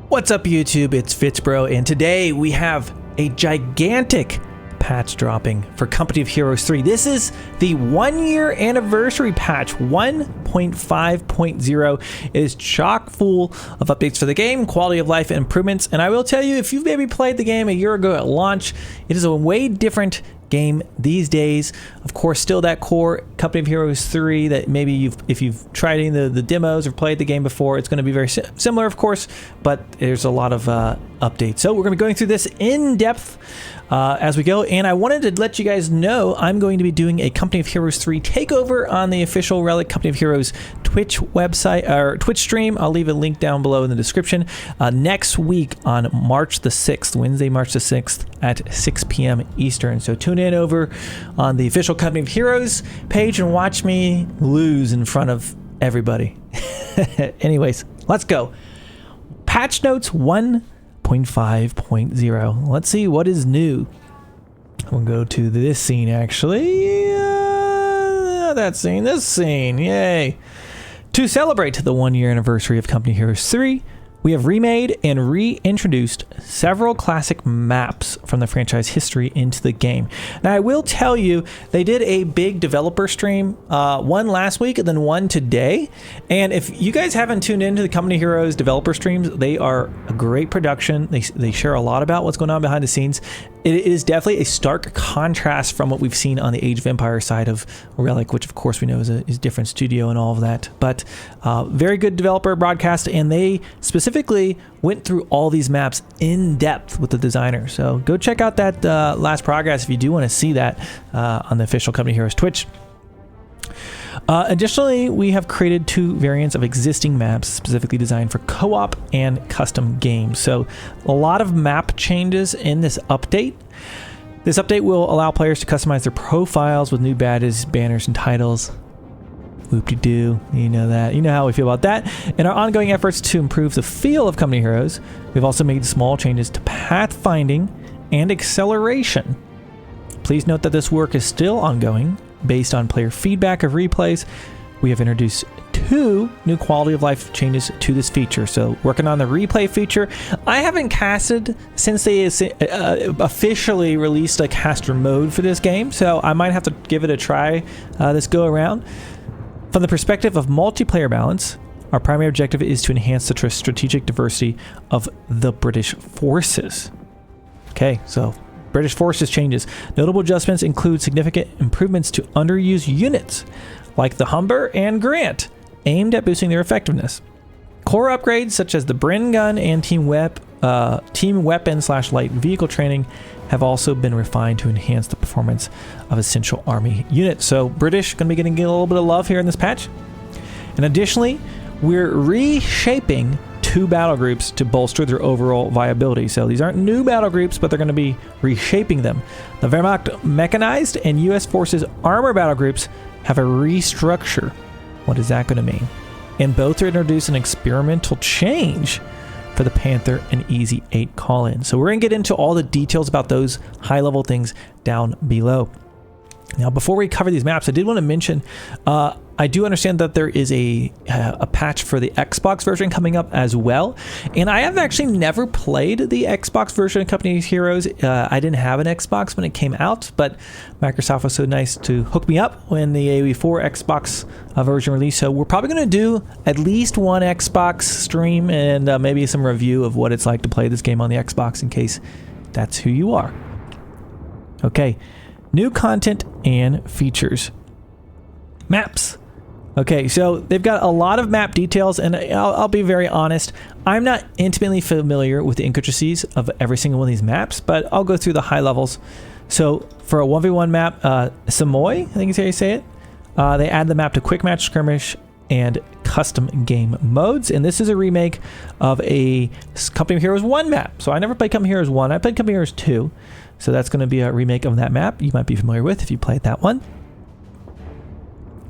What's up YouTube, it's FitzBro, and today we have a gigantic patch dropping for Company of Heroes 3. This is the 1-year anniversary patch 1.5.0. It is chock full of updates for the game, quality of life improvements, and I will tell you, if you've maybe played the game a year ago at launch, it is a way different game these days. Of course, still that core Company of Heroes 3 that maybe if you've tried any of the demos or played the game before, it's going to be very similar, of course, but there's a lot of updates. So we're going to be going through this in depth as we go, and I wanted to let you guys know I'm going to be doing a Company of Heroes 3 takeover on the official Relic Company of Heroes Twitch website or Twitch stream. I'll leave a link down below in the description next week on March the 6th, Wednesday, March the 6th at 6 p.m. Eastern. So tune in over on the official Company of Heroes page and watch me lose in front of everybody. Anyways, let's go. Patch notes 1.5.0. Let's see what is new. We'll go to this scene actually. That scene, this scene, yay. To celebrate the 1-year anniversary of Company of Heroes 3, we have remade and reintroduced several classic maps from the franchise history into the game. Now, I will tell you, they did a big developer stream, one last week and then one today. And if you guys haven't tuned into the Company of Heroes developer streams, they are a great production. They share a lot about what's going on behind the scenes. It is definitely a stark contrast from what we've seen on the Age of Empires side of Relic, which of course we know is a different studio and all of that. But very good developer broadcast, and they specifically went through all these maps in depth with the designer. So go check out that last progress if you do want to see that on the official Company of Heroes Twitch. Additionally, we have created 2 variants of existing maps specifically designed for co-op and custom games. So a lot of map changes in this update. This update will allow players to customize their profiles with new badges, banners, and titles. Whoop-de-doo, you know that. You know how we feel about that. In our ongoing efforts to improve the feel of Company of Heroes, we've also made small changes to pathfinding and acceleration. Please note that this work is still ongoing. Based on player feedback of replays, we have introduced 2 new quality of life changes to this feature. So working on the replay feature. I haven't casted since they officially released a caster mode for this game, so I might have to give it a try this go around. From the perspective of multiplayer balance, our primary objective is to enhance the strategic diversity of the British forces. Okay, so British forces changes. Notable adjustments include significant improvements to underused units, like the Humber and Grant, aimed at boosting their effectiveness. Core upgrades such as the Bren gun and team weapon/light vehicle training have also been refined to enhance the performance of essential army units. So British going to be getting a little bit of love here in this patch. And additionally, we're reshaping 2 battle groups to bolster their overall viability. So these aren't new battle groups, but they're going to be reshaping them. The Wehrmacht mechanized and U.S. Forces armor battle groups have a restructure. What is that going to mean? And both are introducing an experimental change for the Panther and Easy 8 call-in. So we're going to get into all the details about those high-level things down below. Now, before we cover these maps, I did want to mention, I do understand that there is a patch for the Xbox version coming up as well. And I have actually never played the Xbox version of Company of Heroes. I didn't have an Xbox when it came out, but Microsoft was so nice to hook me up when the AOE4 Xbox version released. So we're probably going to do at least one Xbox stream and maybe some review of what it's like to play this game on the Xbox in case that's who you are. Okay. New content and features. Maps. Okay, so they've got a lot of map details, and I'll be very honest, I'm not intimately familiar with the intricacies of every single one of these maps, but I'll go through the high levels. So for a 1v1 map, Samoy, I think is how you say it, they add the map to quick match skirmish and custom game modes, and this is a remake of a Company of Heroes 1 map. So I never played Company of Heroes 1, I played Company of Heroes 2. So that's going to be a remake of that map you might be familiar with if you played that one.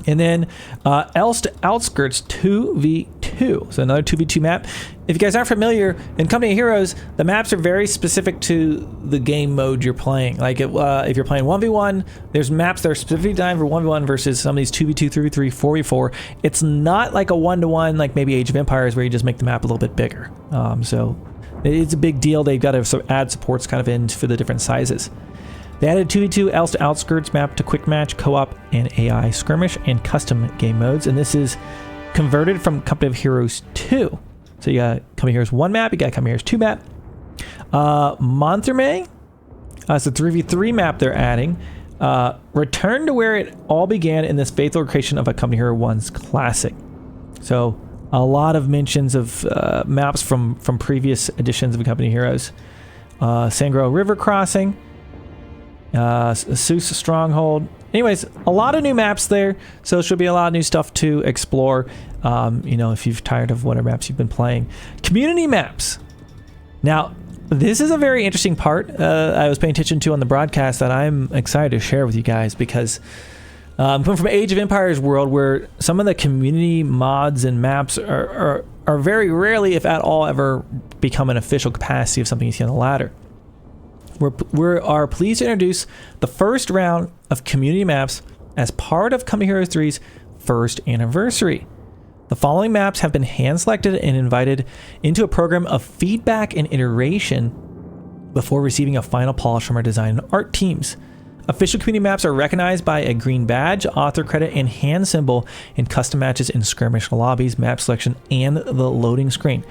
And then Elst Outskirts 2v2. So another 2v2 map. If you guys aren't familiar, in Company of Heroes, the maps are very specific to the game mode you're playing. Like if you're playing 1v1, there's maps that are specifically designed for 1v1 versus some of these 2v2, 3v3, 4v4. It's not like a 1-to-1 like maybe Age of Empires where you just make the map a little bit bigger. So it's a big deal. They've got to add supports kind of in for the different sizes. They added 2v2 Elst Outskirts map to quick match, co-op, and AI skirmish and custom game modes. And this is converted from Company of Heroes 2. So you got Company of Heroes 1 map, you got Company of Heroes 2 map. Monthermé, it's a 3v3 map they're adding. Return to where it all began in this faithful creation of a Company of Heroes 1's classic. So a lot of mentions of maps from previous editions of Company of Heroes. Sangro River Crossing, Seuss Stronghold. Anyways, a lot of new maps there, so it should be a lot of new stuff to explore. If you're tired of whatever maps you've been playing. Community maps. Now, this is a very interesting part I was paying attention to on the broadcast that I'm excited to share with you guys because I'm coming from Age of Empires world where some of the community mods and maps are very rarely, if at all, ever become an official capacity of something you see on the ladder. We are pleased to introduce the first round of community maps as part of Company of Heroes 3's first anniversary. The following maps have been hand-selected and invited into a program of feedback and iteration before receiving a final polish from our design and art teams. Official community maps are recognized by a green badge, author credit, and hand symbol in custom matches in skirmish lobbies, map selection, and the loading screen.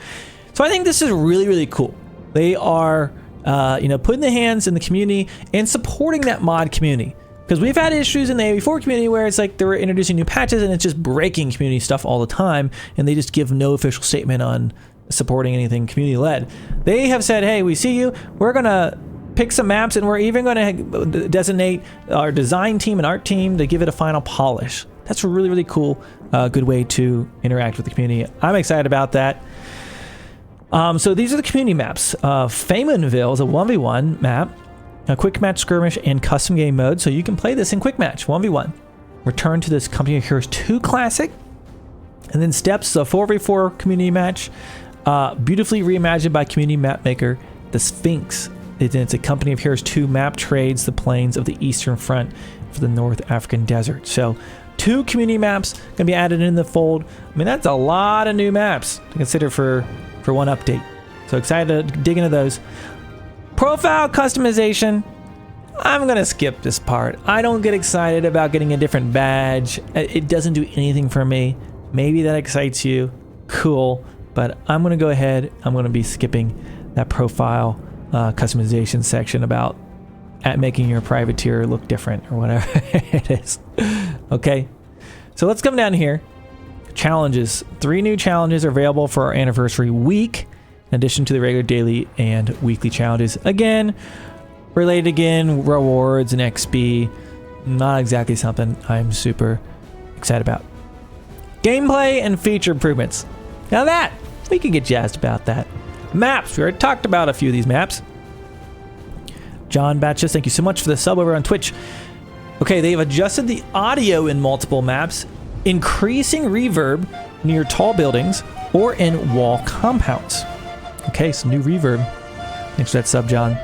So I think this is really, really cool. They are putting the hands in the community and supporting that mod community. Because we've had issues in the AV4 community where it's like they were introducing new patches and it's just breaking community stuff all the time, and they just give no official statement on supporting anything community-led. They have said, hey, we see you, we're going to pick some maps, and we're even going to designate our design team and art team to give it a final polish. That's a really, really cool, good way to interact with the community. I'm excited about that. So these are the community maps. Faymonville is a 1v1 map, a quick match skirmish, and custom game mode. So you can play this in quick match, 1v1. Return to this Company of Heroes 2 classic. And then Steps, a 4v4 community match. Beautifully reimagined by community map maker, the Sphinx. It's a Company of Heroes 2 map trades the plains of the Eastern Front for the North African desert. So 2 community maps going to be added in the fold. I mean, that's a lot of new maps to consider for one update. So excited to dig into those. Profile customization. I'm going to skip this part. I don't get excited about getting a different badge. It doesn't do anything for me. Maybe that excites you. Cool. But I'm going to go ahead. I'm going to be skipping that profile customization section about making your privateer look different or whatever it is. Okay. So let's come down here. Challenges. 3 new challenges are available for our anniversary week, in addition to the regular daily and weekly challenges. Again, related rewards and XP. Not exactly something I'm super excited about. Gameplay and feature improvements. Now that, we can get jazzed about that. Maps. We already talked about a few of these maps. John Batches, thank you so much for the sub over on Twitch. Okay, they've adjusted the audio in multiple maps, increasing reverb near tall buildings or in wall compounds. Okay, some new reverb. Thanks for that sub, John.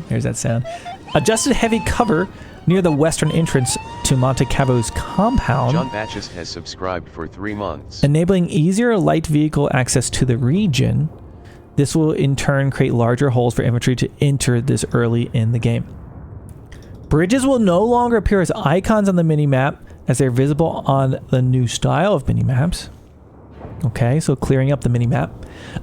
There's that sound. Adjusted heavy cover near the western entrance to Monte Cavo's compound. John Batches has subscribed for 3 months. Enabling easier light vehicle access to the region. This will in turn create larger holes for infantry to enter this early in the game. Bridges will no longer appear as icons on the minimap as they're visible on the new style of minimaps. Okay, so clearing up the minimap.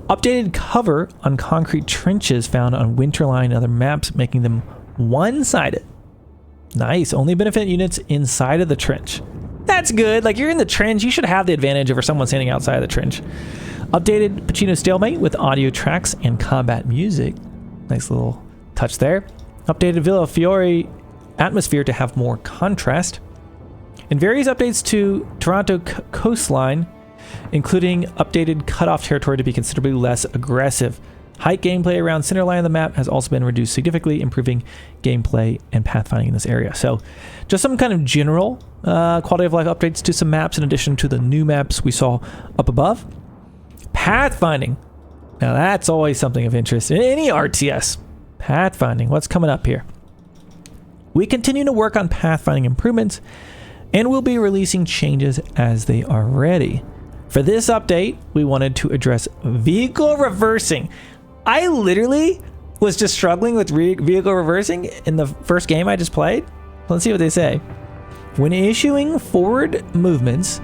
Updated cover on concrete trenches found on Winterline and other maps, making them one-sided. Nice. Only benefit units inside of the trench. That's good. Like, you're in the trench, you should have the advantage over someone standing outside of the trench. Updated Pacino Stalemate with audio tracks and combat music. Nice little touch there. Updated Villa Fiore atmosphere to have more contrast. And various updates to Toronto coastline including updated cutoff territory to be considerably less aggressive. Height gameplay around center line of the map has also been reduced significantly, improving gameplay and pathfinding in this area. So just some kind of general quality of life updates to some maps in addition to the new maps we saw up above. Pathfinding. Now that's always something of interest in any RTS. Pathfinding. What's coming up here? We continue to work on pathfinding improvements and we'll be releasing changes as they are ready. For this update, we wanted to address vehicle reversing. I literally was just struggling with vehicle reversing in the first game I just played. Let's see what they say. When issuing forward movements,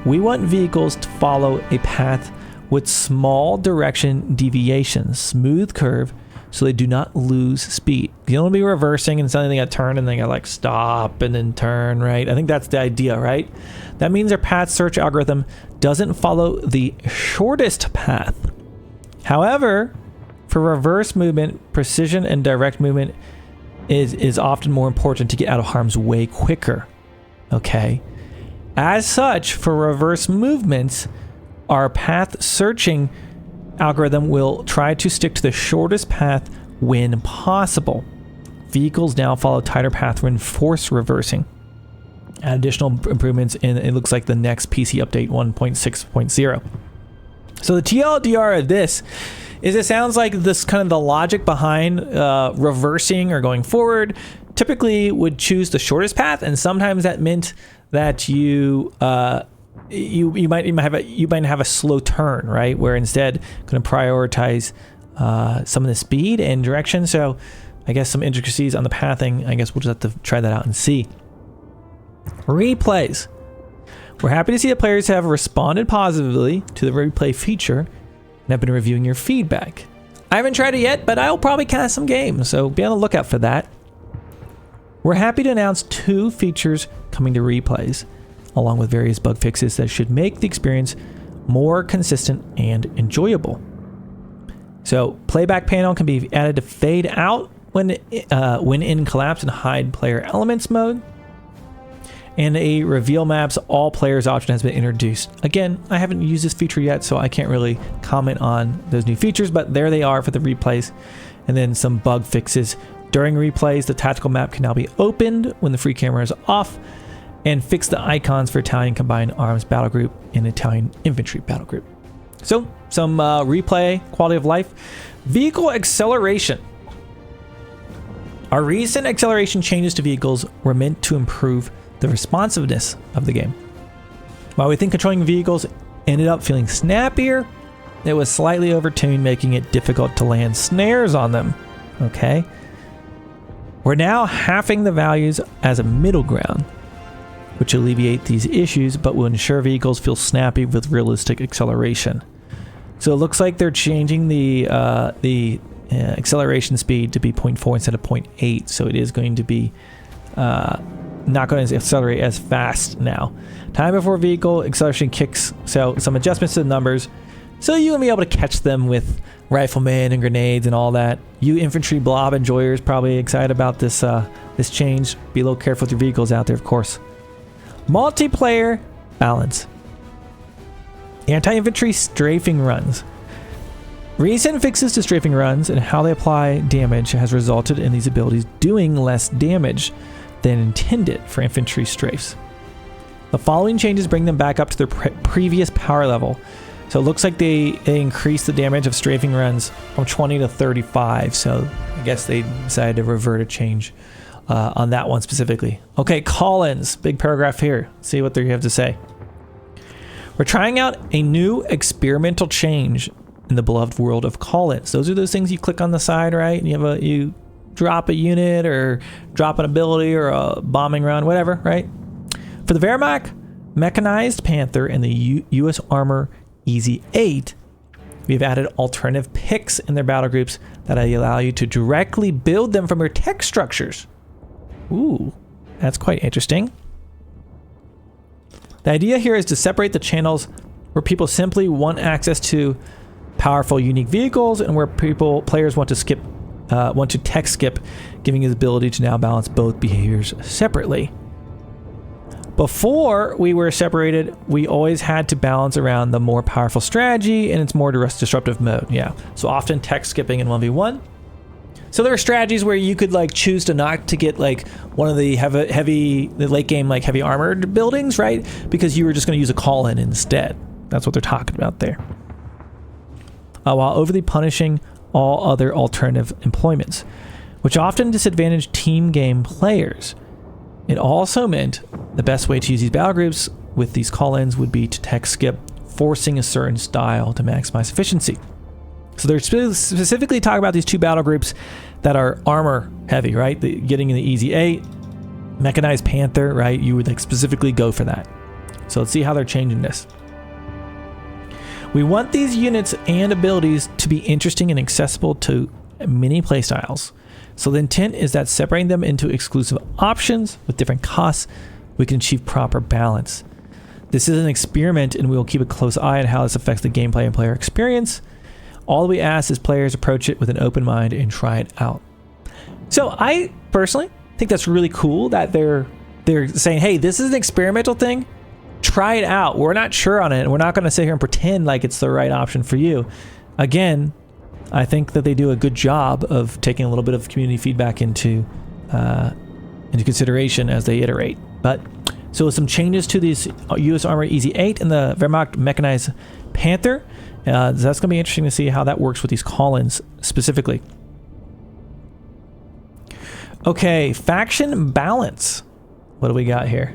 we want vehicles to follow a path with small direction deviations, smooth curve, so they do not lose speed. You don't want to be reversing and suddenly they got to turn and they got to like stop and then turn, right? I think that's the idea, right? That means our path search algorithm doesn't follow the shortest path. However, for reverse movement, precision and direct movement is often more important to get out of harm's way quicker. Okay? As such, for reverse movements, our path searching algorithm will try to stick to the shortest path when possible. Vehicles now follow tighter path when forced reversing. Add additional improvements in, it looks like, the next PC update 1.6.0. So the TLDR of this is it sounds like this kind of the logic behind reversing or going forward typically would choose the shortest path, and sometimes that meant that you might have a slow turn, right? Where instead going to prioritize some of the speed and direction. So I guess some intricacies on the pathing, I guess we'll just have to try that out and see. Replays. We're happy to see that players have responded positively to the replay feature and have been reviewing your feedback. I haven't tried it yet, but I'll probably cast some games, so be on the lookout for that. We're happy to announce 2 features coming to replays, along with various bug fixes that should make the experience more consistent and enjoyable. So, playback panel can be added to fade out when in collapse and hide player elements mode. And a reveal maps all players option has been introduced. Again, I haven't used this feature yet, so I can't really comment on those new features, but there they are for the replays. And then some bug fixes. During replays, the tactical map can now be opened when the free camera is off, and fix the icons for Italian Combined Arms Battle Group and Italian Infantry Battle Group. So, some replay, quality of life. Vehicle acceleration. Our recent acceleration changes to vehicles were meant to improve the responsiveness of the game. While we think controlling vehicles ended up feeling snappier, it was slightly overtuned, making it difficult to land snares on them. Okay? We're now halving the values as a middle ground, which alleviate these issues, but will ensure vehicles feel snappy with realistic acceleration. So it looks like they're changing the acceleration speed to be 0.4 instead of 0.8, so it is going to be not going to accelerate as fast now. Time before vehicle acceleration kicks, so some adjustments to the numbers, so you will be able to catch them with riflemen and grenades and all that. You infantry blob enjoyers probably excited about this this change. Be a little careful with your vehicles out there, of course. Multiplayer balance. Anti-infantry strafing runs. Recent fixes to strafing runs and how they apply damage has resulted in these abilities doing less damage than intended for infantry strafes. The following changes bring them back up to their previous power level. So it looks like they increased the damage of strafing runs from 20 to 35. So I guess they decided to revert a change on that one specifically. Okay, call-ins. Big paragraph here. Let's see what they have to say. We're trying out a new experimental change in the beloved world of call-ins. Those are those things you click on the side, right? And you drop a unit or drop an ability or a bombing run, whatever, right? For the Wehrmacht Mechanized Panther and the U.S. Armor Easy 8, we've added alternative picks in their battle groups that allow you to directly build them from your tech structures. Ooh, that's quite interesting. The idea here is to separate the channels where people simply want access to powerful, unique vehicles, and where players want to tech skip, giving you the ability to now balance both behaviors separately. Before we were separated, we always had to balance around the more powerful strategy and its more disruptive mode. Yeah. So often tech skipping in 1v1. So there are strategies where you could like choose to not to get like one of the the late game like heavy armored buildings, right? Because you were just going to use a call in instead. That's what they're talking about there. While overly punishing all other alternative employments, which often disadvantage team game players. It also meant the best way to use these battle groups with these call-ins would be to tech skip, forcing a certain style to maximize efficiency. So they're specifically talking about these two battle groups that are armor heavy, right? Getting in the Easy 8, Mechanized Panther, right? You would like specifically go for that. So let's see how they're changing this. We want these units and abilities to be interesting and accessible to many playstyles. So the intent is that separating them into exclusive options with different costs, we can achieve proper balance. This is an experiment and we will keep a close eye on how this affects the gameplay and player experience. All we ask is players approach it with an open mind and try it out. So I personally think that's really cool that they're saying, hey, this is an experimental thing. Try it out. We're not sure on it. And we're not going to sit here and pretend like it's the right option for you. Again, I think that they do a good job of taking a little bit of community feedback into consideration as they iterate. But so with some changes to these U.S. Armor Easy 8 and the Wehrmacht Mechanized Panther, that's going to be interesting to see how that works with these call-ins specifically. Okay, faction balance. What do we got here?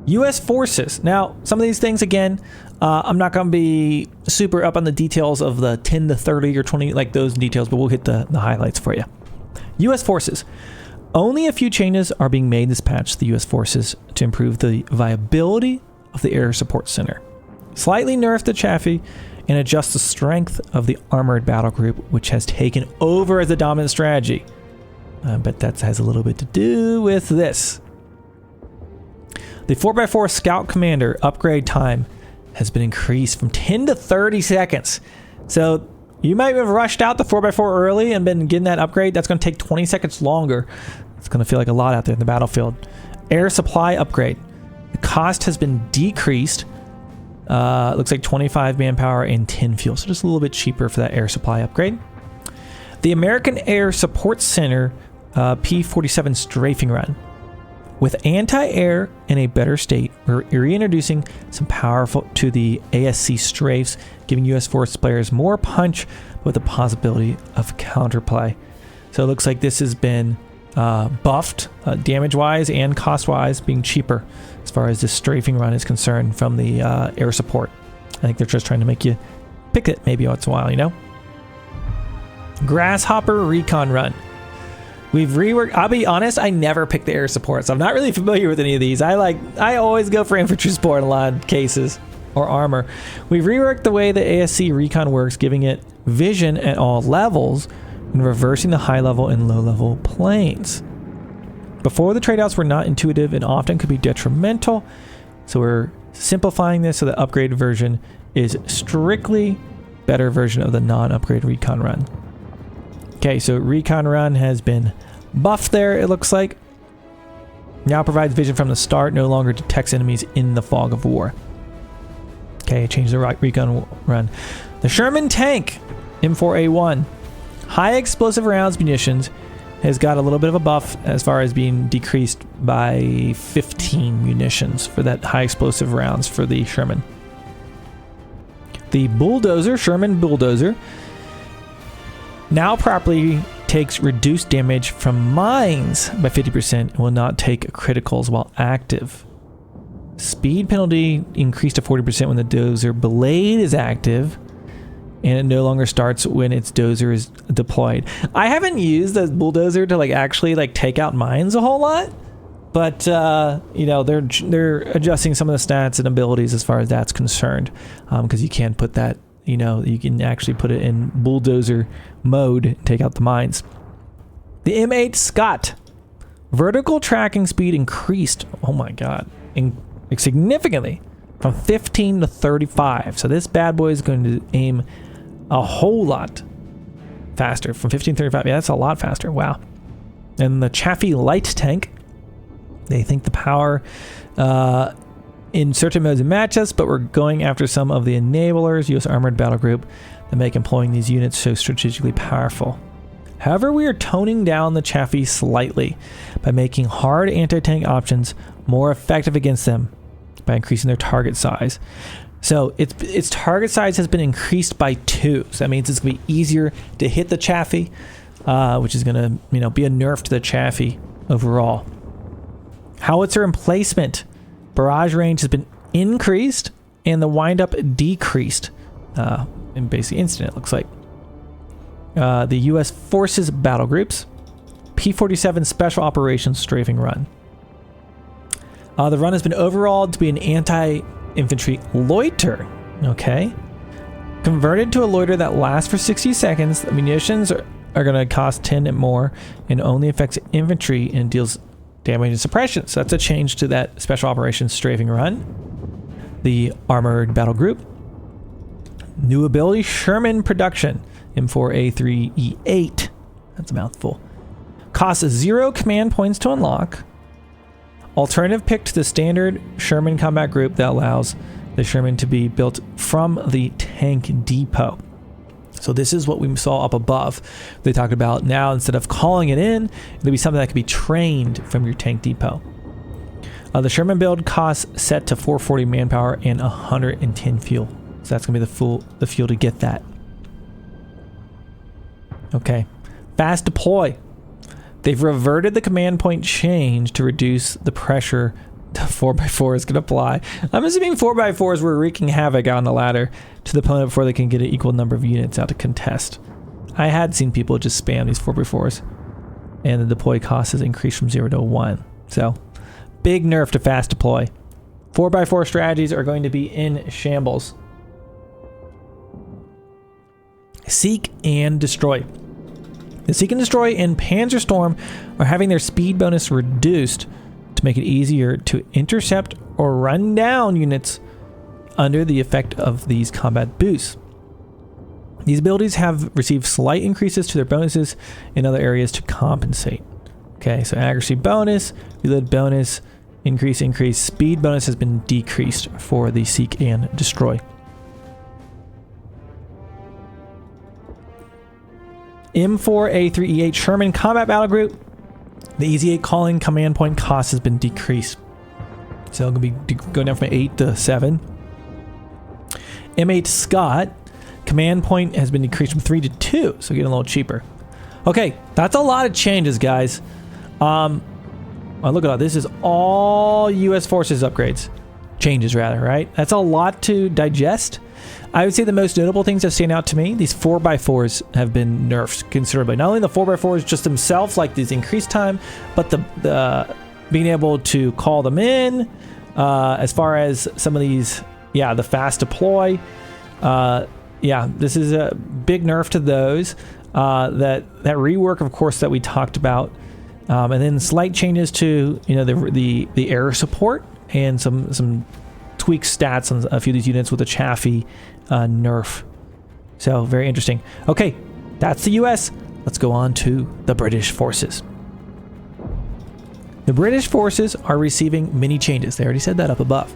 U.S. forces. Now, some of these things, again, I'm not going to be super up on the details of the 10 to 30 or 20, like those details, but we'll hit the highlights for you. U.S. forces. Only a few changes are being made in this patch to the U.S. forces to improve the viability of the air support center. Slightly nerf the Chaffee and adjust the strength of the armored battle group, which has taken over as the dominant strategy. But that has a little bit to do with this. The 4x4 Scout Commander upgrade time has been increased from 10 to 30 seconds. So you might have rushed out the 4x4 early and been getting that upgrade. That's going to take 20 seconds longer. It's going to feel like a lot out there in the battlefield. Air supply upgrade. The cost has been decreased. Looks like 25 manpower and 10 fuel. So just a little bit cheaper for that air supply upgrade. The American Air Support Center P-47 strafing run. With anti-air in a better state, we're reintroducing some powerful to the ASC strafes, giving U.S. force players more punch with the possibility of counterplay. So it looks like this has been buffed damage-wise and cost-wise, being cheaper as far as this strafing run is concerned from the air support. I think they're just trying to make you pick it maybe once in a while, you know? Grasshopper recon run. We've reworked. I'll be honest, I never pick the air support, so I'm not really familiar with any of these. I always go for infantry support in a lot of cases, or armor. We've reworked the way the ASC recon works, giving it vision at all levels and reversing the high level and low level planes. Before, the trade-offs were not intuitive and often could be detrimental, so we're simplifying this so the upgraded version is strictly better version of the non-upgrade recon run. Okay, so recon run has been buffed there, it looks like. Now provides vision from the start, no longer detects enemies in the fog of war. Okay, change the recon run. The Sherman tank, M4A1. High explosive rounds munitions has got a little bit of a buff as far as being decreased by 15 munitions for that high explosive rounds for the Sherman. The bulldozer, Sherman bulldozer, now properly takes reduced damage from mines by 50% and will not take criticals while active. Speed penalty increased to 40% when the dozer blade is active, and it no longer starts when its dozer is deployed. I haven't used the bulldozer to actually take out mines a whole lot, but you know, they're adjusting some of the stats and abilities as far as that's concerned, because you can put that. You know, you can actually put it in bulldozer mode and take out the mines. The M8 Scott. Vertical tracking speed increased, oh my god, significantly from 15 to 35. So this bad boy is going to aim a whole lot faster. From 15 to 35, yeah, that's a lot faster, wow. And the Chaffee light tank. They think the power in certain modes match us, but we're going after some of the enablers, U.S. Armored Battle Group, that make employing these units so strategically powerful. However, we are toning down the Chaffee slightly by making hard anti-tank options more effective against them by increasing their target size. So its target size has been increased by 2. So that means it's going to be easier to hit the Chaffee, which is going to be a nerf to the Chaffee overall. Howitzer emplacement. Barrage range has been increased and the windup decreased in basic instant, it looks like. The U.S. Forces battle groups. P-47 Special Operations Strafing Run. The run has been overhauled to be an anti-infantry loiter. Okay. Converted to a loiter that lasts for 60 seconds. The munitions are going to cost 10 and more and only affects infantry and deals damage and suppression. So that's a change to that Special Operations Strafing Run. The Armored Battle Group. New ability Sherman production. M4A3E8. That's a mouthful. Costs 0 command points to unlock. Alternative pick to the standard Sherman combat group that allows the Sherman to be built from the tank depot. So this is what we saw up above. They talked about now, instead of calling it in, it'll be something that can be trained from your tank depot. The Sherman build costs set to 440 manpower and 110 fuel. So that's going to be the fuel to get that. Okay. Fast deploy. They've reverted the command point change to reduce the pressure the 4x4s can apply. I'm assuming 4x4s were wreaking havoc on the ladder to the opponent before they can get an equal number of units out to contest. I had seen people just spam these 4x4s, and the deploy cost has increased from 0 to 1. So, big nerf to fast deploy. 4x4 strategies are going to be in shambles. Seek and destroy. The Seek and Destroy and Panzerstorm are having their speed bonus reduced to make it easier to intercept or run down units under the effect of these combat boosts. These abilities have received slight increases to their bonuses in other areas to compensate. Okay, so accuracy bonus, reload bonus, increase, speed bonus has been decreased for the Seek and Destroy. M4A3E8 Sherman Combat Battle Group. The Easy 8 calling command point cost has been decreased. So it'll be going down from 8 to 7. M8 Scott command point has been decreased from 3 to 2, so getting a little cheaper. Okay, that's a lot of changes, guys. Look at all this. Is all U.S. Forces upgrades. Changes, rather, right? That's a lot to digest. I would say the most notable things that stand out to me, these 4x4s have been nerfed considerably. Not only the 4x4s just themselves, like these increased time, but the being able to call them in, as far as some of these, the fast deploy. This is a big nerf to those. That rework, of course, that we talked about, and then slight changes to the air support and some tweak stats on a few of these units with a Chaffee nerf. So very interesting. Okay, that's the US. Let's go on to the British forces. The British forces are receiving many changes. They already said that up above.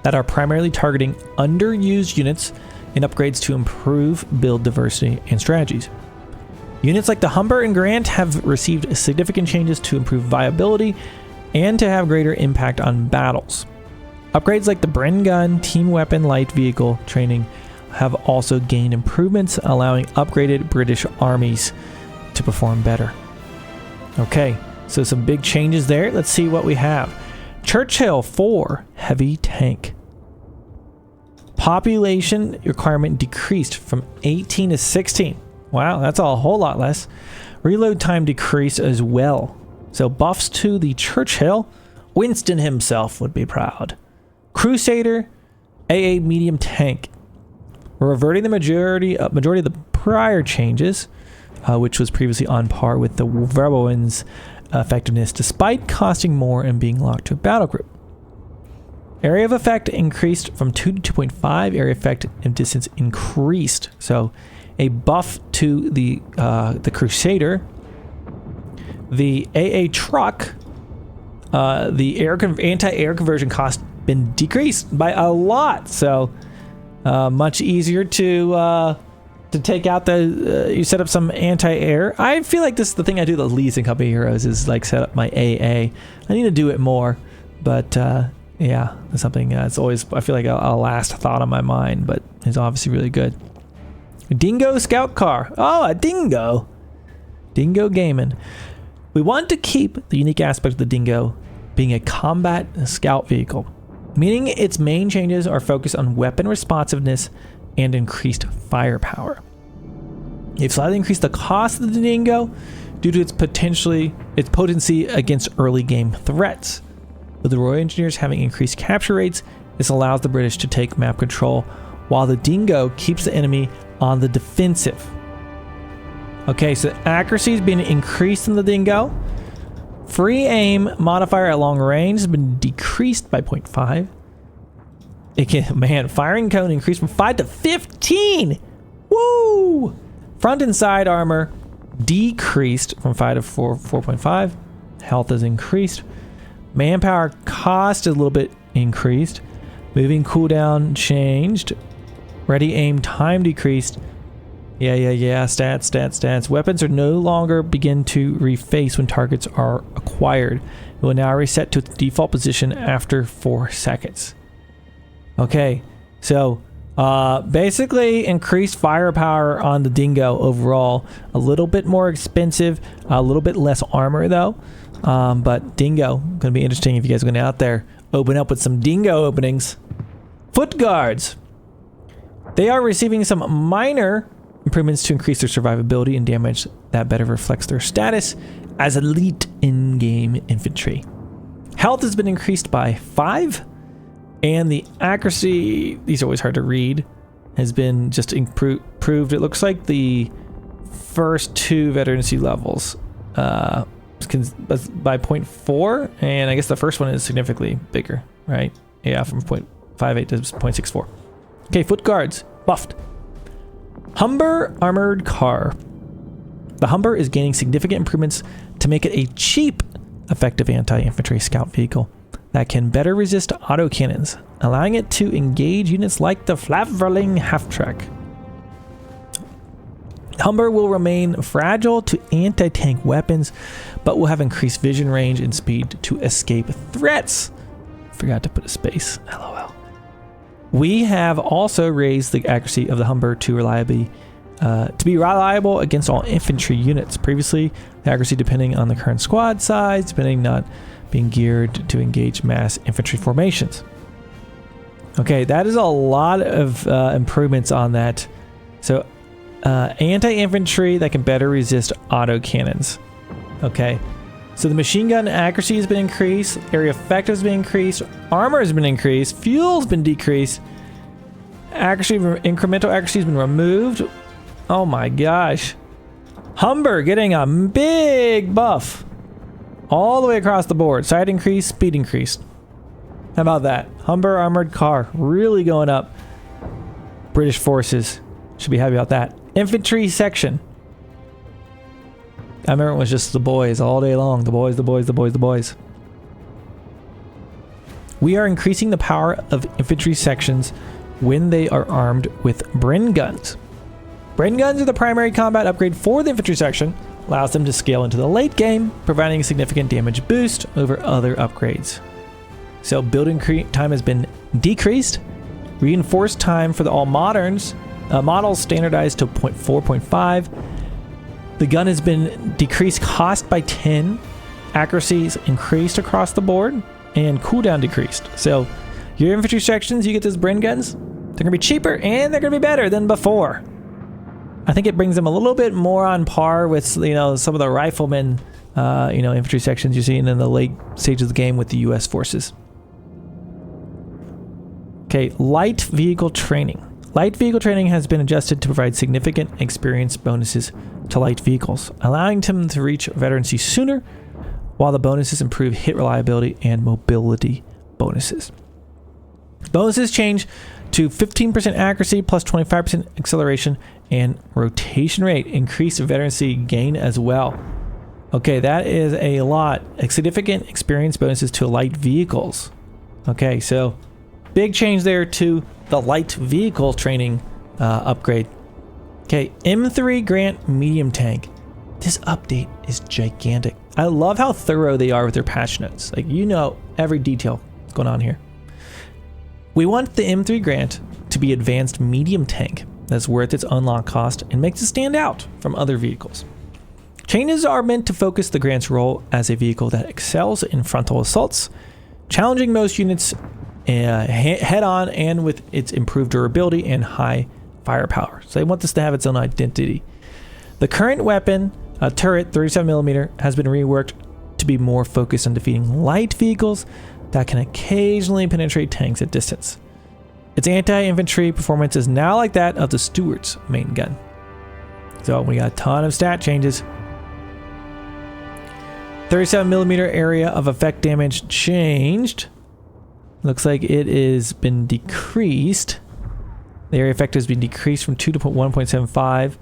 That are primarily targeting underused units and upgrades to improve build diversity and strategies. Units like the Humber and Grant have received significant changes to improve viability and to have greater impact on battles. Upgrades like the Bren Gun, Team Weapon, Light Vehicle training have also gained improvements, allowing upgraded British armies to perform better. Okay, so some big changes there. Let's see what we have. Churchill 4 heavy tank. Population requirement decreased from 18 to 16. Wow, that's a whole lot less. Reload time decreased as well. So buffs to the Churchill. Winston himself would be proud. Crusader AA medium tank. We're reverting the majority of the prior changes, which was previously on par with the Wehrmacht's effectiveness, despite costing more and being locked to a battle group. Area of effect increased from 2 to 2.5. Area effect and distance increased. So a buff to the Crusader. The AA truck the anti-air conversion cost been decreased by a lot. So much easier to take out the you set up some anti-air. I feel like this is the thing I do the least in Company Heroes is like set up my AA. I need to do it more, but yeah, it's something it's always, I feel like a last thought on my mind, but it's obviously really good. Dingo Scout Car. Oh, a Dingo Gaming. We want to keep the unique aspect of the Dingo being a combat scout vehicle, meaning its main changes are focused on weapon responsiveness and increased firepower. They've slightly increased the cost of the Dingo due to its potency against early game threats. With the Royal Engineers having increased capture rates, this allows the British to take map control, while the Dingo keeps the enemy on the defensive. Okay, so accuracy has been increased in the Dingo. Free aim modifier at long range has been decreased by 0.5. Firing cone increased from 5 to 15. Woo! Front and side armor decreased from 5 to 4.5. Health is increased. Manpower cost is a little bit increased. Moving cooldown changed. Ready aim time decreased. Yeah. Stats. Weapons are no longer begin to reface when targets are acquired. It will now reset to its default position after 4 seconds. Okay, so basically increased firepower on the Dingo overall. A little bit more expensive, a little bit less armor though. But Dingo, gonna be interesting if you guys are going out there. Open up with some Dingo openings. Foot guards. They are receiving some minor improvements to increase their survivability and damage that better reflects their status as elite in-game infantry. Health has been increased by 5, and the accuracy, these are always hard to read, has been just improved. It looks like the first 2 veterancy levels by 0.4, and I guess the first one is significantly bigger, right? Yeah, from 0.58 to 0.64. Okay, foot guards, buffed. Humber armored car. The Humber is gaining significant improvements to make it a cheap, effective anti-infantry scout vehicle that can better resist autocannons, allowing it to engage units like the Flaverling half-track. Humber will remain fragile to anti-tank weapons, but will have increased vision range and speed to escape threats. Forgot to put a space. LOL. We have also raised the accuracy of the Humber to be reliable against all infantry units. Previously, the accuracy depending on the current squad size, depending not being geared to engage mass infantry formations. Okay, that is a lot of improvements on that. So, anti-infantry that can better resist autocannons. Okay. So the machine gun accuracy has been increased, area effect has been increased, armor has been increased, fuel's been decreased, incremental accuracy has been removed. Oh my gosh. Humber getting a big buff all the way across the board. Side increase, speed increase. How about that? Humber armored car really going up. British forces should be happy about that. Infantry section. I remember it was just the boys all day long. The boys. We are increasing the power of infantry sections when they are armed with Bren guns. Bren guns are the primary combat upgrade for the infantry section. Allows them to scale into the late game, providing a significant damage boost over other upgrades. So building time has been decreased. Reinforced time for the all models standardized to 4.5. The gun has been decreased cost by 10, accuracies increased across the board, and cooldown decreased. So your infantry sections, you get those Bren guns, they're going to be cheaper and they're going to be better than before. I think it brings them a little bit more on par with, some of the riflemen, infantry sections you're seeing in the late stage of the game with the U.S. forces. Okay, light vehicle training. Light vehicle training has been adjusted to provide significant experience bonuses to light vehicles, allowing them to reach veterancy sooner, while the bonuses improve hit reliability and mobility bonuses. Bonuses change to 15% accuracy plus 25% acceleration and rotation rate. Increased veterancy gain as well. Okay, that is a lot. Significant experience bonuses to light vehicles. Okay, so big change there to the light vehicle training upgrade. Okay, M3 Grant medium tank. This update is gigantic. I love how thorough they are with their patch notes. Like, you know every detail that's going on here. We want the M3 Grant to be advanced medium tank that's worth its unlock cost and makes it stand out from other vehicles. Changes are meant to focus the Grant's role as a vehicle that excels in frontal assaults, challenging most units head-on and with its improved durability and high firepower. So they want this to have its own identity. The current weapon, a turret 37mm, has been reworked to be more focused on defeating light vehicles that can occasionally penetrate tanks at distance. Its anti-infantry performance is now like that of the Stewart's main gun. So we got a ton of stat changes. 37mm area of effect damage changed. Looks like it has been decreased. The area effect has been decreased from 2 to 1.75.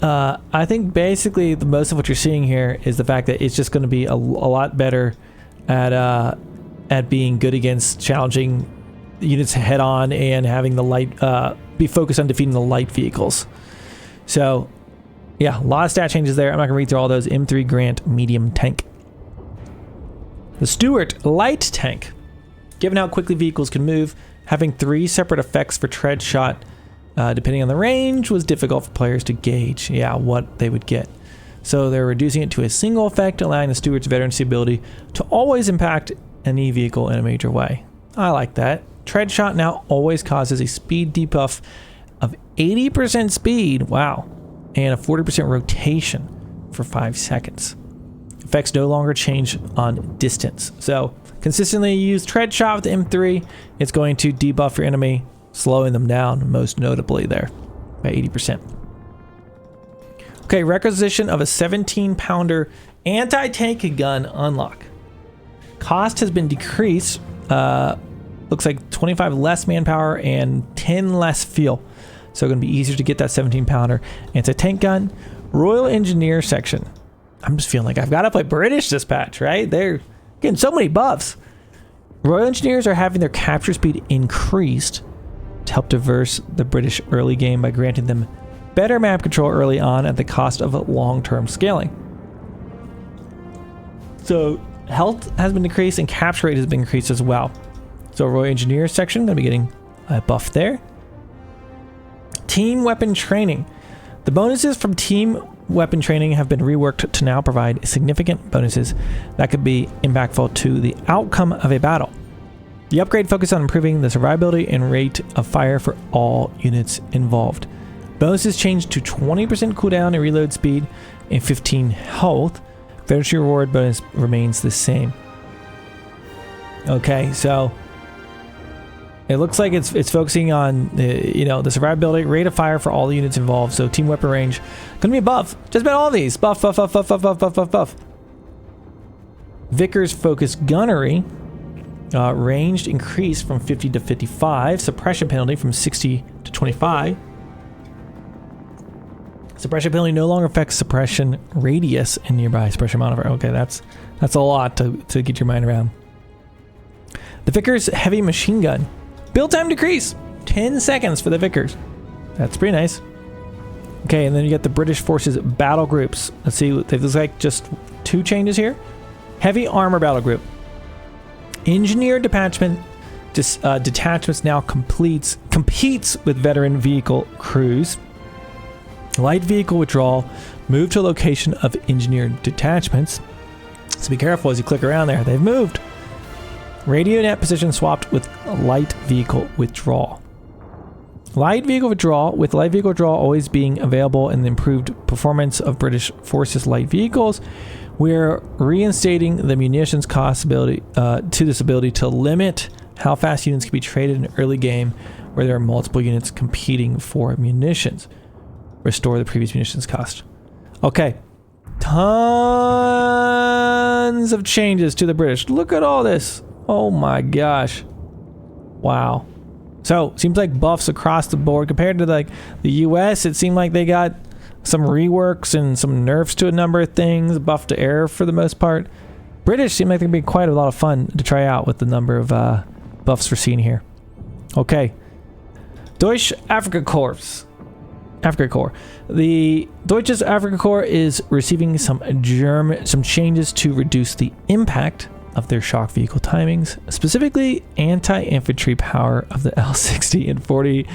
I think basically most of what you're seeing here is the fact that it's just going to be a lot better at being good against challenging units head on and having the light be focused on defeating the light vehicles. So yeah, a lot of stat changes there. I'm not going to read through all those. M3 Grant medium tank. The Stewart light tank. Given how quickly vehicles can move, having 3 separate effects for tread shot depending on the range was difficult for players to gauge what they would get. So they're reducing it to a single effect, allowing the Stewart's veterancy ability to always impact any vehicle in a major way. I like that. Tread shot now always causes a speed debuff of 80% speed, wow, and a 40% rotation for 5 seconds. Effects no longer change on distance. So consistently use tread shot with the M3, it's going to debuff your enemy, slowing them down most notably there by 80%. Okay, requisition of a 17-pounder anti-tank gun unlock. Cost has been decreased. Looks like 25 less manpower and 10 less fuel. So going to be easier to get that 17-pounder anti-tank gun. Royal Engineer section. I'm just feeling like I've got to play British this patch, right? They're getting so many buffs. Royal Engineers are having their capture speed increased to help diverse the British early game by granting them better map control early on at the cost of long-term scaling. So health has been decreased and capture rate has been increased as well. So Royal Engineers section going to be getting a buff there. Team weapon training. The bonuses from team weapon training have been reworked to now provide significant bonuses that could be impactful to the outcome of a battle. The upgrade focused on improving the survivability and rate of fire for all units involved. Bonuses changed to 20% cooldown and reload speed and 15 health. Veterancy reward bonus remains the same. Okay, so it looks like it's focusing on the survivability, rate of fire for all the units involved. So team weapon range gonna be a buff. Just about all these buff. Vickers focus gunnery ranged increased from 50 to 55. Suppression penalty from 60 to 25. Suppression penalty no longer affects suppression radius in nearby suppression modifier. Okay, that's a lot to get your mind around. The Vickers heavy machine gun. Build time decrease. 10 seconds for the Vickers. That's pretty nice. Okay, and then you get the British Forces battle groups. Let's see, there's like just 2 changes here. Heavy armor battle group. Engineer detachment. Detachments now competes with veteran vehicle crews. Light vehicle withdrawal. Move to a location of engineered detachments. So be careful as you click around there. They've moved. Radio net position swapped with light vehicle withdrawal. Light vehicle withdrawal, with light vehicle withdrawal always being available in the improved performance of British Forces light vehicles, we're reinstating the munitions cost ability to this ability to limit how fast units can be traded in an early game where there are multiple units competing for munitions. Restore the previous munitions cost. Okay. Tons of changes to the British. Look at all this. Oh my gosh. Wow. So seems like buffs across the board compared to like the US. It seemed like they got some reworks and some nerfs to a number of things, buff to air for the most part. British seem like they're going to be quite a lot of fun to try out with the number of buffs we're seeing here. Okay. Deutsche Afrika Korps. Afrika Corps. The Deutsches Afrika Corps is receiving some changes to reduce the impact of their shock vehicle timings, specifically anti-infantry power of the L60 and 40,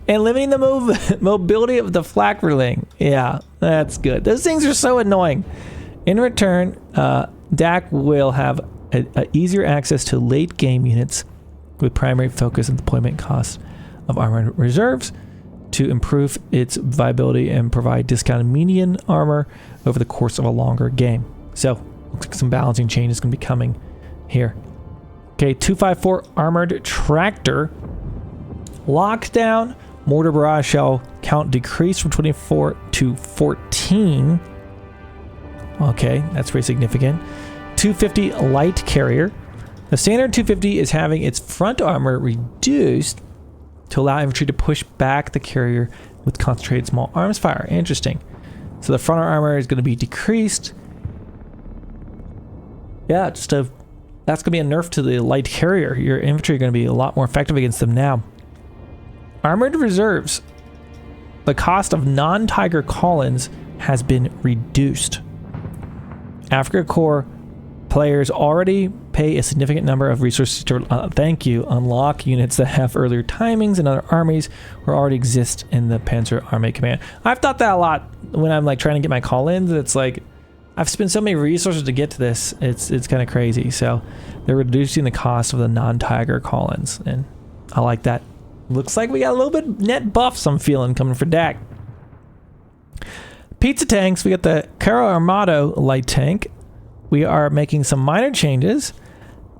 and limiting the mobility of the flak ring. Yeah, that's good. Those things are so annoying. In return, DAK will have a easier access to late game units with primary focus on deployment costs of armored reserves to improve its viability and provide discounted median armor over the course of a longer game. So, looks like some balancing changes going to be coming here. Okay, 254 armored tractor. Lockdown. Mortar barrage shell count decreased from 24 to 14. Okay, that's pretty significant. 250 light carrier. The standard 250 is having its front armor reduced to allow infantry to push back the carrier with concentrated small arms fire. Interesting. So the front armor is going to be decreased. Yeah, that's going to be a nerf to the light carrier. Your infantry are going to be a lot more effective against them now. Armored reserves. The cost of non-Tiger call-ins has been reduced. Afrika Corps players already pay a significant number of resources to unlock units that have earlier timings and other armies or already exist in the Panzer Army Command. I've thought that a lot when I'm like trying to get my call-ins. It's like I've spent so many resources to get to this. It's kind of crazy. So they're reducing the cost of the non-Tiger call-ins, and I like that. Looks like we got a little bit net buffs I'm feeling coming for DAK. Pizza tanks. We got the Caro Armado light tank. We are making some minor changes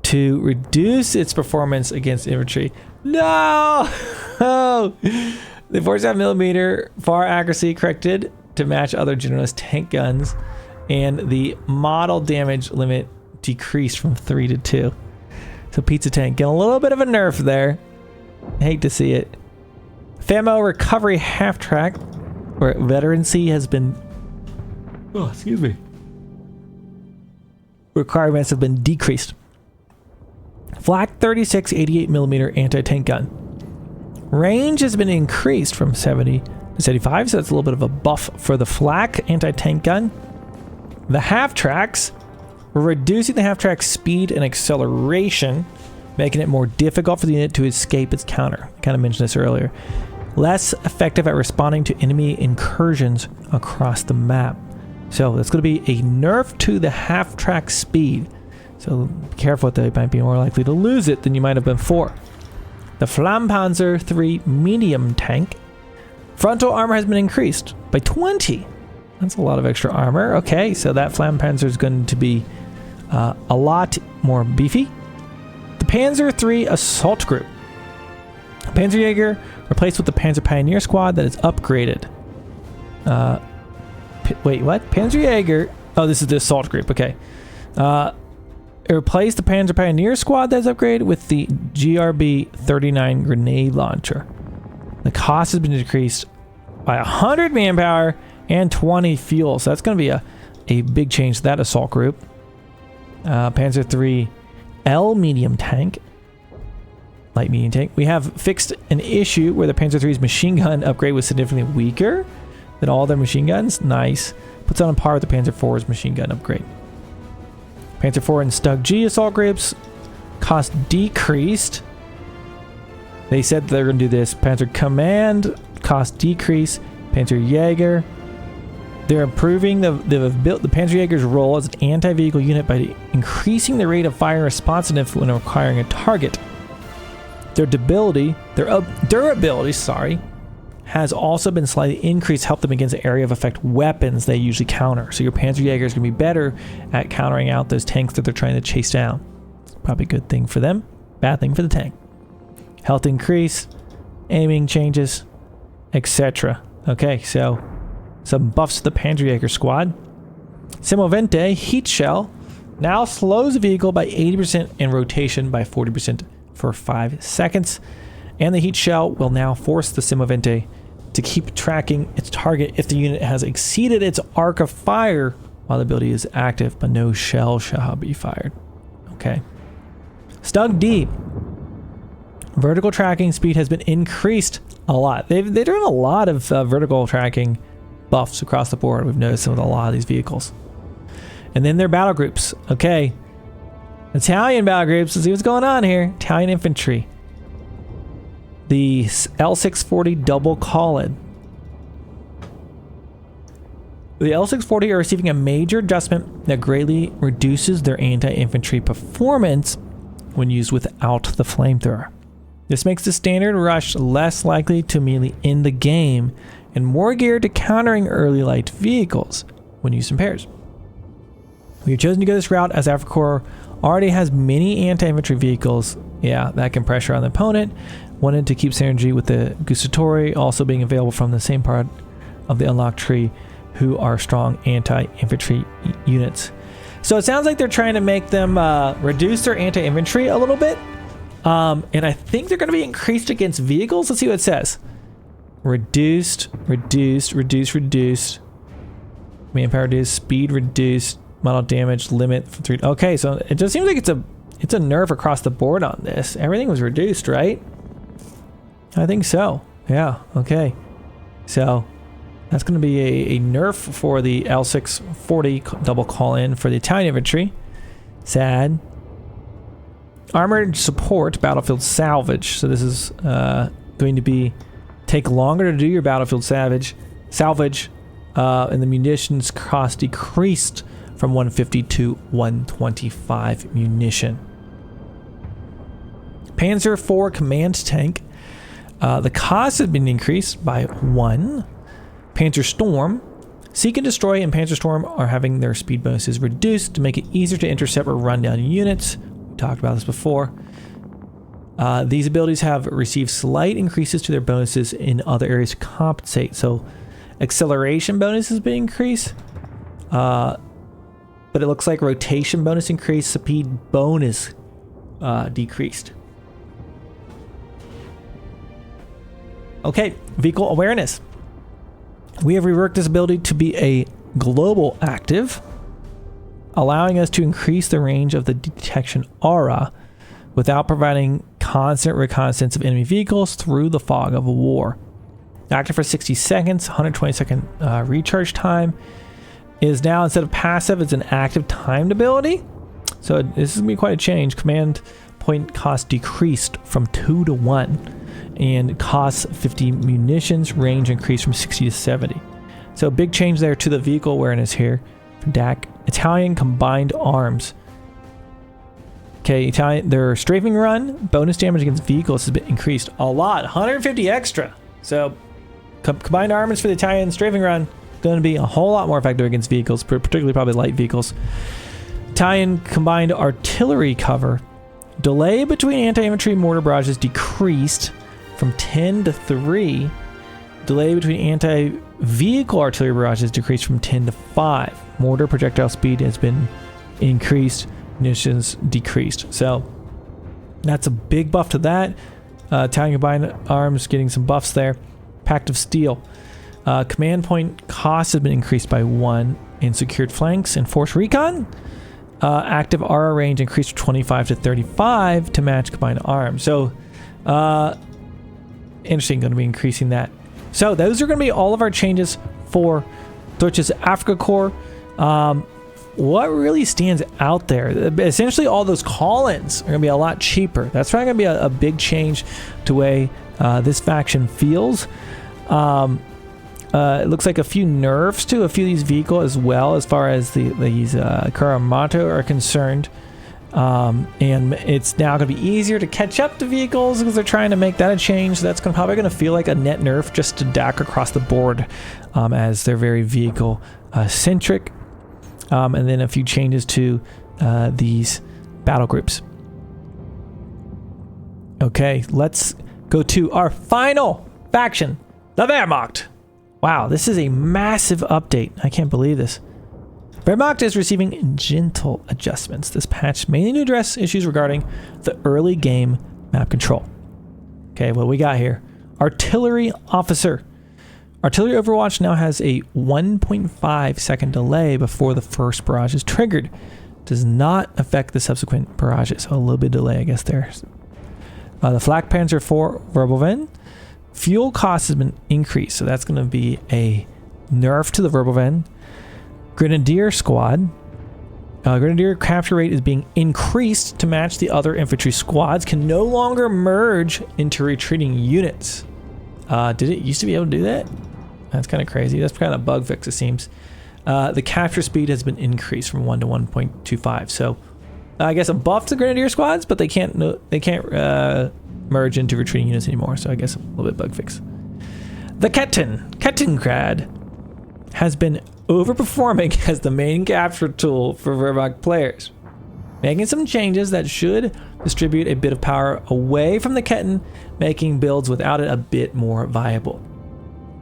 to reduce its performance against infantry. No! Oh! The 47mm far accuracy corrected to match other generalist tank guns, and the model damage limit decreased from 3 to 2. So pizza tank getting a little bit of a nerf there. Hate to see it. FAMO recovery half track, where veterancy has been... Oh, excuse me. Requirements have been decreased. Flak 36 88mm anti-tank gun. Range has been increased from 70 to 75, so that's a little bit of a buff for the flak anti-tank gun. The half tracks, we're reducing the half track speed and acceleration, making it more difficult for the unit to escape its counter. I kind of mentioned this earlier. Less effective at responding to enemy incursions across the map. So that's going to be a nerf to the half track speed. So be careful with that. You might be more likely to lose it than you might have been before. The Flammpanzer 3 medium tank. Frontal armor has been increased by 20. That's a lot of extra armor. Okay, so that Flammpanzer is going to be a lot more beefy. The Panzer 3 assault group. Panzerjäger replaced with the Panzer Pioneer squad that is upgraded. Wait, what? Panzerjäger. Oh, this is the assault group. Okay. It replaced the Panzer Pioneer squad that's upgraded with the GRB 39 grenade launcher. The cost has been decreased by 100 manpower and 20 fuel. So that's going to be a big change to that assault group. Panzer 3 L medium tank. Light medium tank. We have fixed an issue where the Panzer 3's machine gun upgrade was significantly weaker than all their machine guns. Nice. Puts on par with the Panzer 4's machine gun upgrade. Panzer 4 and Stug G assault groups. Cost decreased. They said they're going to do this. Panzer Command. Cost decrease. Panzerjäger. They're improving the Panzerjäger's role as an anti-vehicle unit by increasing the rate of fire responsiveness when acquiring a target. Their durability, has also been slightly increased to help them against the area of effect weapons they usually counter. So your Panzerjäger is going to be better at countering out those tanks that they're trying to chase down. It's probably a good thing for them, bad thing for the tank. Health increase, aiming changes, etc. Okay, so some buffs to the Panzerjäger squad. Semovente heat shell now slows the vehicle by 80% and rotation by 40% for 5 seconds. And the heat shell will now force the Semovente to keep tracking its target if the unit has exceeded its arc of fire while the ability is active, but no shell shall be fired. Okay. Snug deep. Vertical tracking speed has been increased a lot. They're doing a lot of vertical tracking buffs across the board. We've noticed with a lot of these vehicles. And then their battle groups. Okay. Italian battle groups. Let's see what's going on here. Italian infantry. The L640 double call-in. The L640 are receiving a major adjustment that greatly reduces their anti-infantry performance when used without the flamethrower. This makes the standard rush less likely to immediately end the game and more geared to countering early light vehicles when used in pairs. We have chosen to go this route as Alpha Corps already has many anti-infantry vehicles, that can pressure on the opponent. Wanted to keep synergy with the Gustatori also being available from the same part of the unlock tree, who are strong anti-infantry units. So it sounds like they're trying to make them reduce their anti-infantry a little bit. And I think they're going to be increased against vehicles. Let's see what it says. Reduced. Manpower reduced, speed reduced, model damage limit for 3. Okay, so it just seems like it's a nerf across the board on this. Everything was reduced, right? I think so. Yeah, okay. So that's going to be a nerf for the L640 double call-in for the Italian infantry. Sad. Armored support, battlefield salvage. So this is going to take longer to do your battlefield salvage, and the munitions cost decreased from 150 to 125 munition. Panzer IV command tank. The cost has been increased by 1. Panzer Storm. Seek and Destroy and Panzer Storm are having their speed bonuses reduced to make it easier to intercept or run down units. We talked about this before. These abilities have received slight increases to their bonuses in other areas to compensate. So acceleration bonus has been increased. But it looks like rotation bonus increased, speed bonus decreased. Okay, vehicle awareness. We have reworked this ability to be a global active, allowing us to increase the range of the detection aura without providing constant reconnaissance of enemy vehicles through the fog of war. Active for 60 seconds, 120-second recharge time. Is now, instead of passive, it's an active timed ability. So this is going to be quite a change. Command point cost decreased from 2 to 1. And costs 50 munitions, range increased from 60 to 70. So a big change there to the vehicle awareness here. For DAK. Italian combined arms. Okay, Italian, their strafing run, bonus damage against vehicles has been increased a lot. 150 extra. So combined arms for the Italian strafing run going to be a whole lot more effective against vehicles, particularly probably light vehicles. Italian combined artillery cover. Delay between anti-infantry mortar barrages decreased from 10 to 3. Delay between anti-vehicle artillery barrages decreased from 10 to 5. Mortar projectile speed has been increased. Munitions decreased. So that's a big buff to that. Italian combined arms getting some buffs there. Pact of Steel. Command point cost has been increased by 1 in secured flanks and force recon. Active aura range increased from 25 to 35 to match combined arms. So interesting, going to be increasing that. So those are going to be all of our changes for Deutsches Afrika Korps. What really stands out there? Essentially, all those call-ins are going to be a lot cheaper. That's probably going to be a big change to the way this faction feels. It looks like a few nerfs to a few of these vehicles as well, as far as these Kuramato are concerned. And it's now going to be easier to catch up to vehicles because they're trying to make that a change. So that's probably going to feel like a net nerf just to DAK across the board, as they're very vehicle centric. And then a few changes to these battle groups. Okay, let's go to our final faction, the Wehrmacht. Wow, this is a massive update. I can't believe this. Wehrmacht is receiving gentle adjustments this patch, mainly to address issues regarding the early game map control. Okay, what we got here? Artillery officer. Artillery Overwatch now has a 1.5 second delay before the first barrage is triggered. Does not affect the subsequent barrages. So a little bit of delay, I guess, there. The Flak Panzer IV Wirbelwind. Fuel cost has been increased, so that's going to be a nerf to the Wirbelwind. Grenadier Squad. Grenadier capture rate is being increased to match the other infantry squads. Can no longer merge into retreating units. Did it used to be able to do that? That's kind of crazy. That's kind of a bug fix, it seems. The capture speed has been increased from 1 to 1.25. So I guess a buff to Grenadier squads, but they can't merge into retreating units anymore. So I guess a little bit bug fix. The Kettenkrad has been overperforming as the main capture tool for Wehrmacht players, making some changes that should distribute a bit of power away from the Ketten, making builds without it a bit more viable.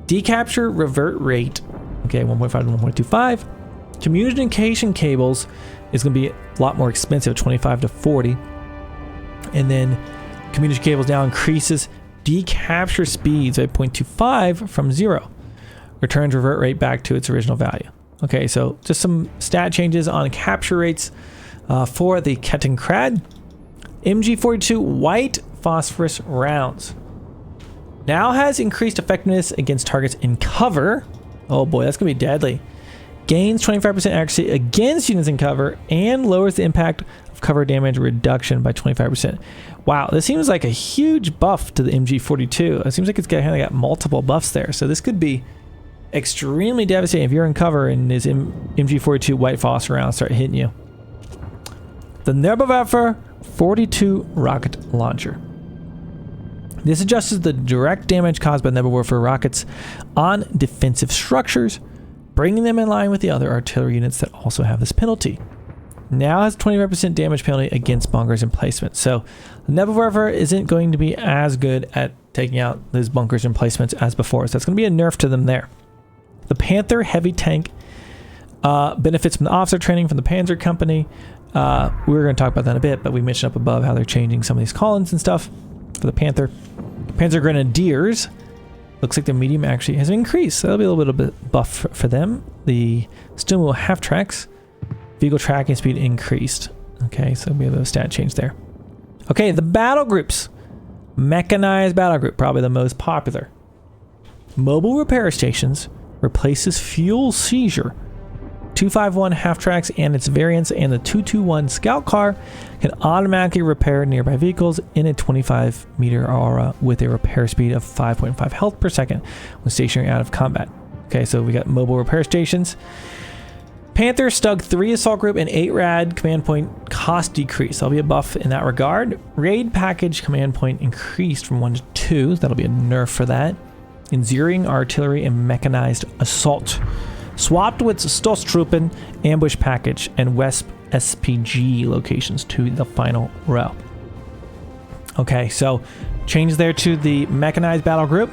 Decapture revert rate, okay, 1.5 to 1.25. Communication cables is going to be a lot more expensive, 25 to 40. And then communication cables now increases decapture speeds by 0.25 from 0. Returns revert rate back to its original value. Okay, so just some stat changes on capture rates for the Kettenkrad. MG42 white phosphorus rounds now has increased effectiveness against targets in cover. Oh boy, that's gonna be deadly. Gains 25% accuracy against units in cover and lowers the impact of cover damage reduction by 25%. Wow, this seems like a huge buff to the MG42. It seems like it's kind of got multiple buffs there. So this could be extremely devastating if you're in cover and this MG42 white phosphorus rounds start hitting you. The Nebelwerfer 42 rocket launcher. This adjusts the direct damage caused by Nebelwerfer rockets on defensive structures, bringing them in line with the other artillery units that also have this penalty. Now has 25% damage penalty against bunkers and placements. So the Nebelwerfer isn't going to be as good at taking out those bunkers and placements as before. So that's going to be a nerf to them there. The Panther heavy tank benefits from the officer training from the Panzer Company. We're going to talk about that in a bit, but we mentioned up above how they're changing some of these call-ins and stuff for the Panther. Panzer Grenadiers. Looks like the medium actually has increased. So that'll be a little bit of buff for them. The Stimul half tracks. Vehicle tracking speed increased. Okay, so we have a stat change there. Okay, the battle groups. Mechanized battle group, probably the most popular. Mobile repair stations replaces fuel seizure. 251 half tracks and its variants and the 221 scout car can automatically repair nearby vehicles in a 25 meter aura with a repair speed of 5.5 health per second when stationary out of combat. Okay, so we got mobile repair stations. Panther Stug 3 assault group and 8 rad command point cost decrease. That'll be a buff in that regard. Raid package command point increased from 1 to 2. That'll be a nerf for that. Enziering artillery and mechanized assault. Swapped with Stoßtruppen ambush package and Wesp SPG locations to the final row. Okay, so change there to the mechanized battle group.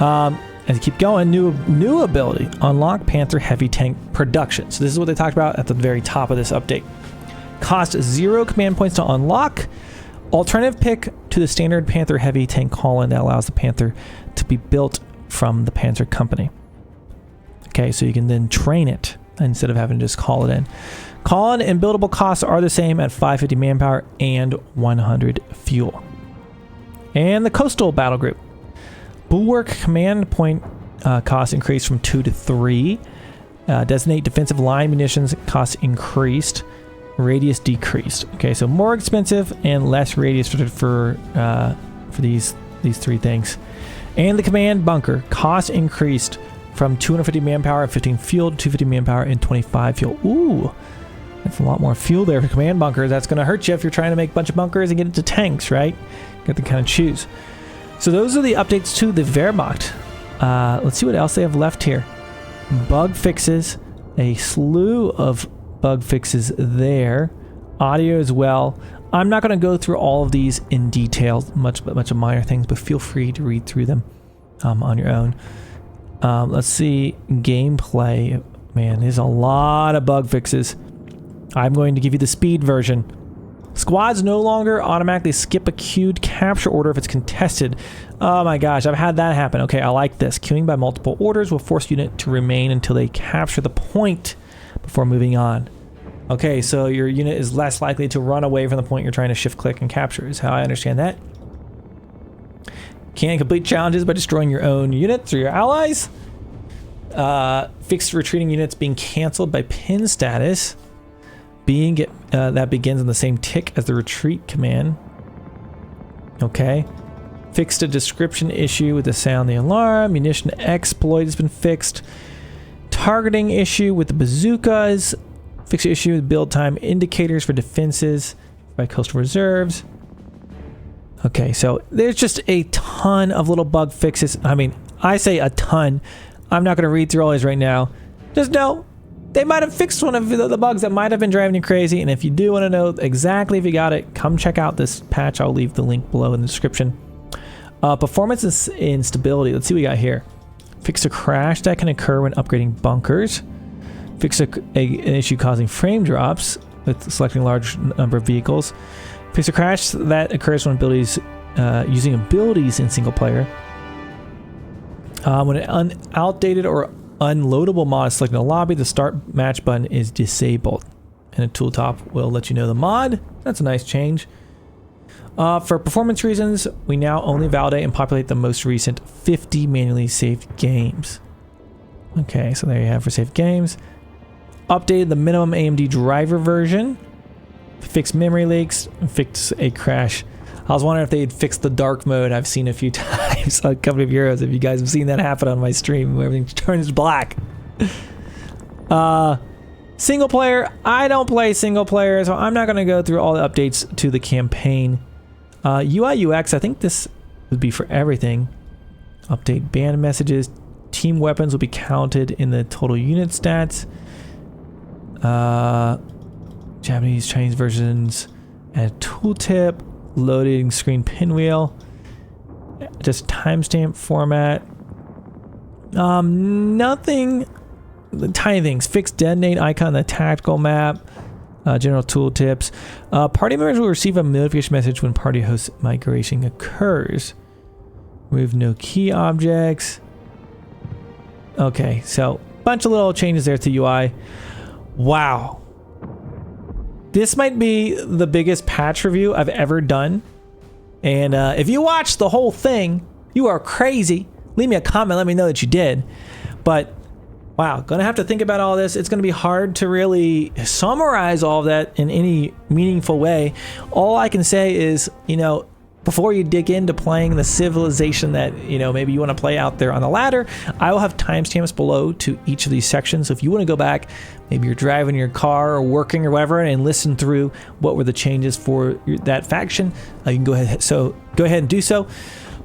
As you keep going, new ability, unlock Panther heavy tank production. So this is what they talked about at the very top of this update. Cost 0 command points to unlock. Alternative pick to the standard Panther heavy tank call-in that allows the Panther to be built from the Panzer Company. Okay, so you can then train it instead of having to just call it in. Call-in and buildable costs are the same at 550 manpower and 100 fuel. And the Coastal Battle Group. Bulwark command point cost increased from 2 to 3. Designate defensive line munitions cost increased. Radius decreased. Okay, so more expensive and less radius for these three things. And the command bunker cost increased from 250 manpower and 15 fuel to 250 manpower and 25 fuel. Ooh, that's a lot more fuel there for command bunkers. That's going to hurt you if you're trying to make a bunch of bunkers and get into tanks, right? You have to kind of choose. So those are the updates to the Wehrmacht. Let's see what else they have left here. Bug fixes, a slew of bug fixes there. Audio as well. I'm not going to go through all of these in detail, much of minor things, but feel free to read through them on your own. Let's see, gameplay. Man, there's a lot of bug fixes. I'm going to give you the speed version. Squads no longer automatically skip a queued capture order if it's contested. Oh my gosh, I've had that happen. Okay, I like this. Queuing by multiple orders will force unit to remain until they capture the point before moving on. Okay, so your unit is less likely to run away from the point you're trying to shift click and capture is how I understand that. Can complete challenges by destroying your own units or your allies. Fixed retreating units being canceled by pin status. That begins on the same tick as the retreat command. Okay. Fixed a description issue with the sound the alarm. Munition exploit has been fixed. Targeting issue with the bazookas. Fixed issue with build time indicators for defenses by coastal reserves. Okay, so there's just a ton of little bug fixes. I mean, I say a ton. I'm not going to read through all these right now. Just know they might have fixed one of the bugs that might have been driving you crazy. And if you do want to know exactly if you got it, come check out this patch. I'll leave the link below in the description. Performance and stability. Let's see what we got here. Fix a crash that can occur when upgrading bunkers. Fix an issue causing frame drops with selecting a large number of vehicles. Fix a crash that occurs when using abilities in single player. When an outdated or unloadable mod is selected in a lobby, the start match button is disabled. And a tooltop will let you know the mod. That's a nice change. For performance reasons, we now only validate and populate the most recent 50 manually saved games. Okay, so there you have for saved games. Updated the minimum AMD driver version. Fix memory leaks. Fix a crash. I was wondering if they'd fix the dark mode. I've seen a few times on Company of Heroes. If you guys have seen that happen on my stream, where everything turns black. Single player. I don't play single player, so I'm not going to go through all the updates to the campaign. UI UX. I think this would be for everything. Update band messages. Team weapons will be counted in the total unit stats. Japanese, Chinese versions. Add tooltip. Loading screen pinwheel. Just timestamp format. Nothing. The tiny things. Fix detonate icon on the tactical map. General tooltips. Party members will receive a notification message when party host migration occurs. Remove no key objects. Okay, so bunch of little changes there to UI. Wow. This might be the biggest patch review I've ever done. And if you watched the whole thing, you are crazy. Leave me a comment, let me know that you did. But wow, gonna have to think about all this. It's gonna be hard to really summarize all of that in any meaningful way. All I can say is, you know, before you dig into playing the civilization that, you know, maybe you want to play out there on the ladder, I will have timestamps below to each of these sections. So if you want to go back, maybe you're driving your car or working or whatever, and listen through what were the changes for that faction, you can go ahead and do so.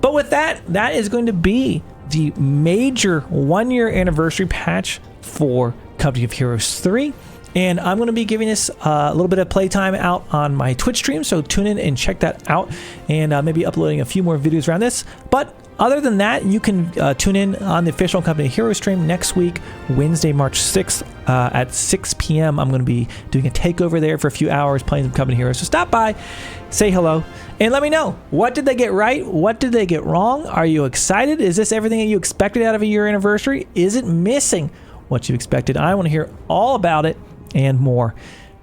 But with that, that is going to be the major 1-year anniversary patch for Company of Heroes 3. And I'm going to be giving this a little bit of playtime out on my Twitch stream, so tune in and check that out, and maybe uploading a few more videos around this. But other than that, you can tune in on the official Company of Heroes stream next week, Wednesday, March 6th at 6 p.m. I'm going to be doing a takeover there for a few hours, playing some Company of Heroes. So stop by, say hello, and let me know. What did they get right? What did they get wrong? Are you excited? Is this everything that you expected out of a year anniversary? Is it missing what you expected? I want to hear all about it and more.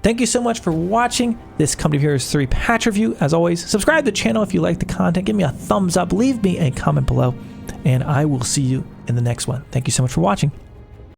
Thank you so much for watching this Company of Heroes 3 patch review. As always, subscribe to the channel if you like the content. Give me a thumbs up, leave me a comment below, and I will see you in the next one. Thank you so much for watching.